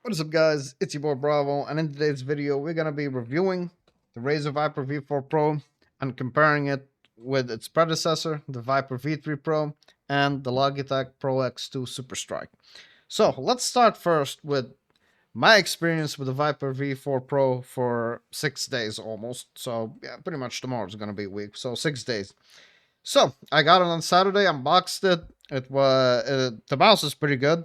What is up, guys? It's your boy Bravo, and in today's video, we're gonna be reviewing the Razer Viper V4 Pro and comparing it with its predecessor, the Viper V3 Pro, and the Logitech Pro X2 Super Strike. So let's start first with my experience with the Viper V4 Pro for 6 days almost. So yeah, pretty much tomorrow's gonna be a week. So 6 days. So I got it on Saturday, unboxed it. It was the mouse is pretty good.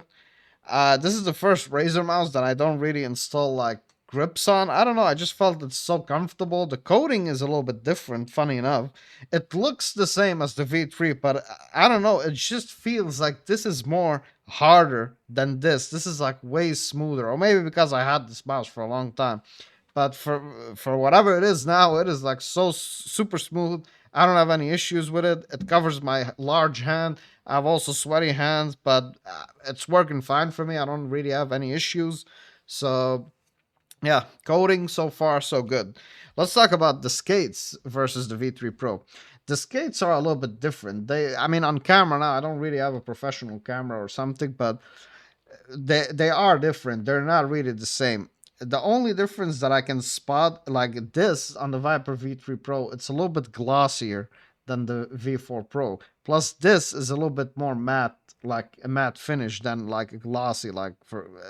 This is the first Razer mouse that I don't really install like grips on. I don't know. I just felt it's so comfortable. The coating is a little bit different. Funny enough, it looks the same as the V3, but I don't know. It just feels like this is more harder than this. This is like way smoother, or maybe because I had this mouse for a long time. But for whatever it is now, it is like so super smooth. I don't have any issues with it. It covers my large hand. I have also sweaty hands, but it's working fine for me. I don't really have any issues. So yeah, coding so far so good. Let's talk about the skates versus the V3 Pro. The skates are a little bit different. I mean, on camera now, I don't really have a professional camera or something, but they are different. They're not really the same. The only difference that I can spot, like this on the Viper V3 Pro, it's a little bit glossier than the V4 Pro. Plus, this is a little bit more matte, like a matte finish than like a glossy. Like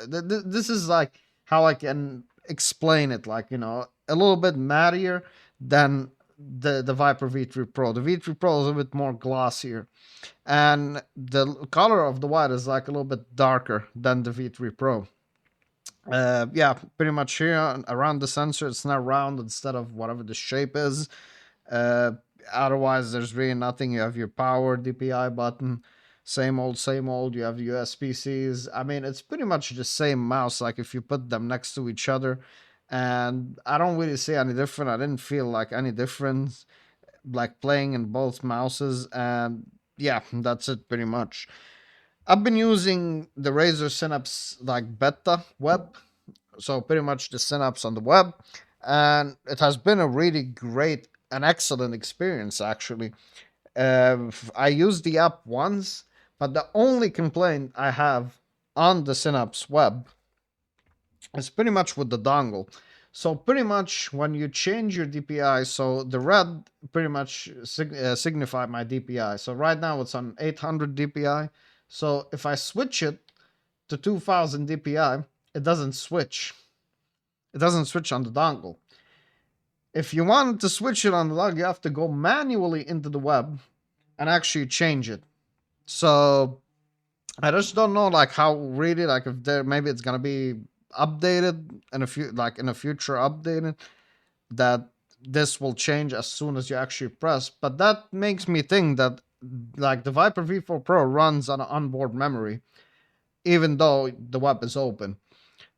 this is like how I can explain it. Like a little bit mattier than the Viper V3 Pro. The V3 Pro is a bit more glossier, and the color of the white is like a little bit darker than the V3 Pro. Yeah, pretty much here around the sensor, it's not round instead of whatever the shape is. Uh, Otherwise, there's really nothing. You have your power DPI button, same old, same old. You have USB Cs. I mean, it's pretty much the same mouse. Like if you put them next to each other, and I don't really see any different. I didn't feel like any difference like playing in both mouses, and yeah, that's it pretty much. I've been using the Razer Synapse like beta web, so pretty much the Synapse on the web, and it has been a really great and excellent experience actually. I used the app once, but the only complaint I have on the Synapse web is pretty much with the dongle. So pretty much when you change your DPI, so the red pretty much signify my DPI. So right now it's on 800 DPI. So if I switch it to 2000 DPI, it doesn't switch. It doesn't switch on the dongle. If you want to switch it on the dongle, you have to go manually into the web and actually change it. So I just don't know like how really like if there maybe it's gonna be updated in a few like in a future updated that this will change as soon as you actually press. But that makes me think that like the Viper V4 Pro runs on an onboard memory, even though the web is open.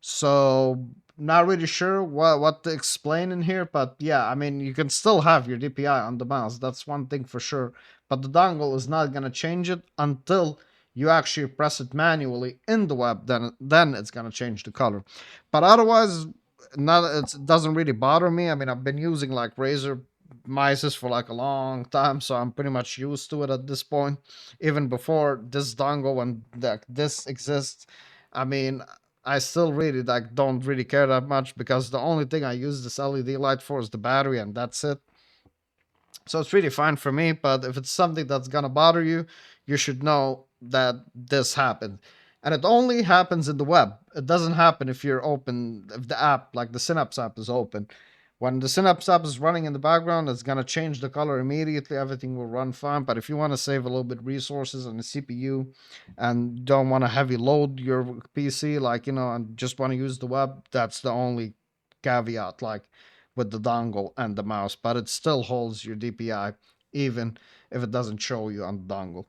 So not really sure what to explain in here, but yeah, I mean you can still have your DPI on the mouse. That's one thing for sure. But the dongle is not gonna change it until you actually press it manually in the web. Then it's gonna change the color. But otherwise, not it doesn't really bother me. I mean, I've been using like Razer mices for like a long time, so I'm pretty much used to it at this point. Even before this dongle and like this exists, I mean, I still really like don't really care that much because the only thing I use this LED light for is the battery, and that's it. So it's really fine for me. But if it's something that's gonna bother you, you should know that this happened. And it only happens in the web. It doesn't happen if you're open, if the app, like the Synapse app, is open. When the Synapse app is running in the background, it's gonna change the color immediately. Everything will run fine. But if you want to save a little bit resources on the CPU and don't want to heavy load your PC, like and just want to use the web, that's the only caveat. Like with the dongle and the mouse, but it still holds your DPI even if it doesn't show you on the dongle.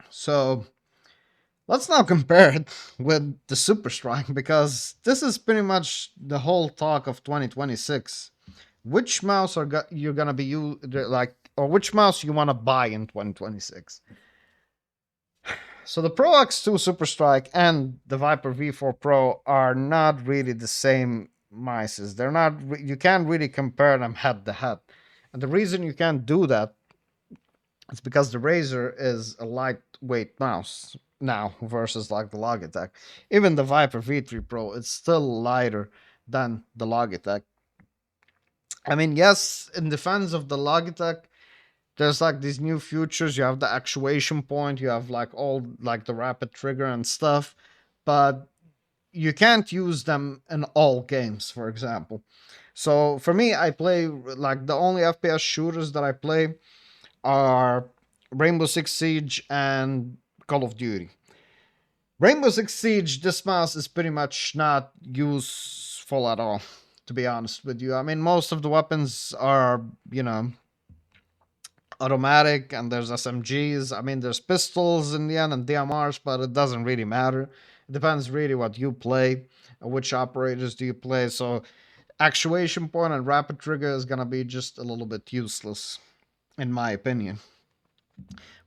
So let's now compare it with the Super Strike because this is pretty much the whole talk of 2026. Which mouse you're gonna be like, or which mouse you want to buy in 2026? So the Pro X2 Super Strike and the Viper V4 Pro are not really the same mices. They're not. You can't really compare them head to head, and the reason you can't do that is because the Razer is a lightweight mouse. now versus like the Logitech. Even the Viper V3 Pro, it's still lighter than the Logitech. I mean, yes, in defense of the Logitech, there's like these new features. You have the actuation point, you have like all like the rapid trigger and stuff, but you can't use them in all games, for example. So for me, I play like the only FPS shooters that I play are Rainbow Six Siege and Call of Duty. Rainbow Six Siege, this mouse is pretty much not useful at all, to be honest with you. I mean, most of the weapons are, you know, automatic, and there's SMGs. I mean, there's pistols in the end and DMRs, but it doesn't really matter. It depends really what you play, which operators do you play. So, actuation point and rapid trigger is gonna be just a little bit useless, in my opinion.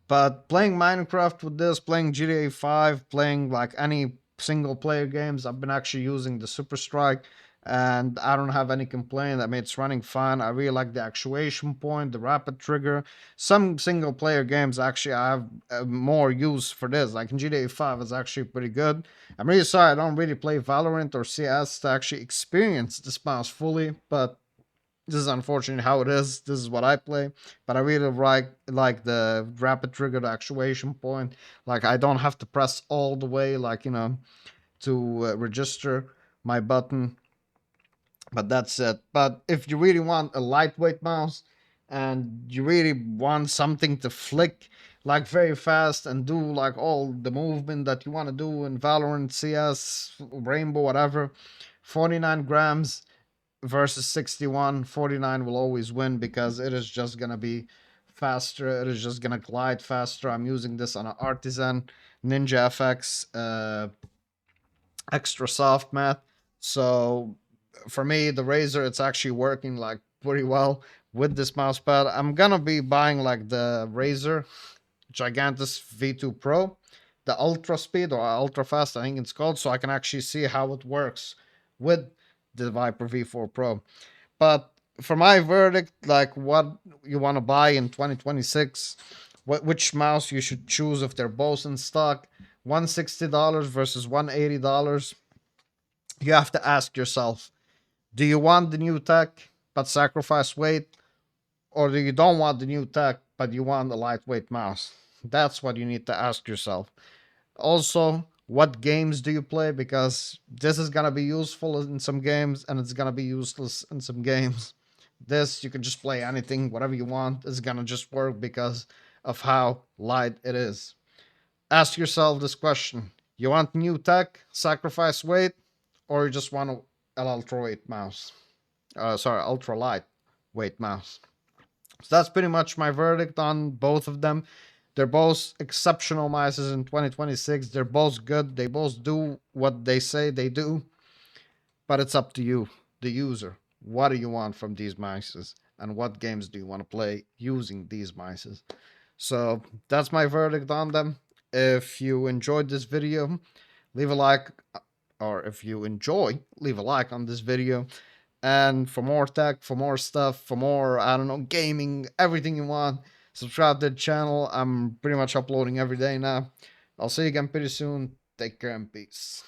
But playing Minecraft with this, playing GTA 5, playing like any single player games, I've been actually using the Super Strike and I don't have any complaint. I mean, it's running fine. I really like the actuation point, the rapid trigger. Some single player games actually I have more use for this. Like in GTA 5, it's actually pretty good. I'm really sorry I don't really play Valorant or CS to actually experience this mouse fully, but this is unfortunately how it is. This is what I play, but I really like the rapid triggered actuation point. Like I don't have to press all the way, like you know, to register my button. But that's it. But if you really want a lightweight mouse and you really want something to flick like very fast and do like all the movement that you want to do in Valorant, CS, Rainbow, whatever, 49 grams versus 61, 49 will always win because it is just gonna be faster. It is just gonna glide faster. I'm using this on an Artisan Ninja FX extra soft mat. So for me, the Razer, it's actually working like pretty well with this mouse pad. I'm gonna be buying like the Razer Gigantus V2 Pro, the Ultra Speed or Ultra Fast, I think it's called, so I can actually see how it works with the Viper V4 Pro. But for my verdict, like what you want to buy in 2026, which mouse you should choose if they're both in stock, $160 versus $180, you have to ask yourself, do you want the new tech but sacrifice weight, or do you don't want the new tech but you want a lightweight mouse? That's what you need to ask yourself. Also, what games do you play? Because this is gonna be useful in some games and it's gonna be useless in some games. This you can just play anything, whatever you want. It's gonna just work because of how light it is. Ask yourself this question: you want new tech, sacrifice weight, or you just want an ultra weight mouse? Sorry, ultra light weight mouse. So that's pretty much my verdict on both of them. They're both exceptional mices in 2026. They're both good. They both do what they say they do, but it's up to you, the user. What do you want from these mices? And what games do you want to play using these mices? So that's my verdict on them. If you enjoyed this video, leave a like, or if you enjoy, leave a like on this video. And for more tech, for more stuff, for more, I don't know, gaming, everything you want, subscribe to the channel. I'm pretty much uploading every day now. I'll see you again pretty soon. Take care and peace.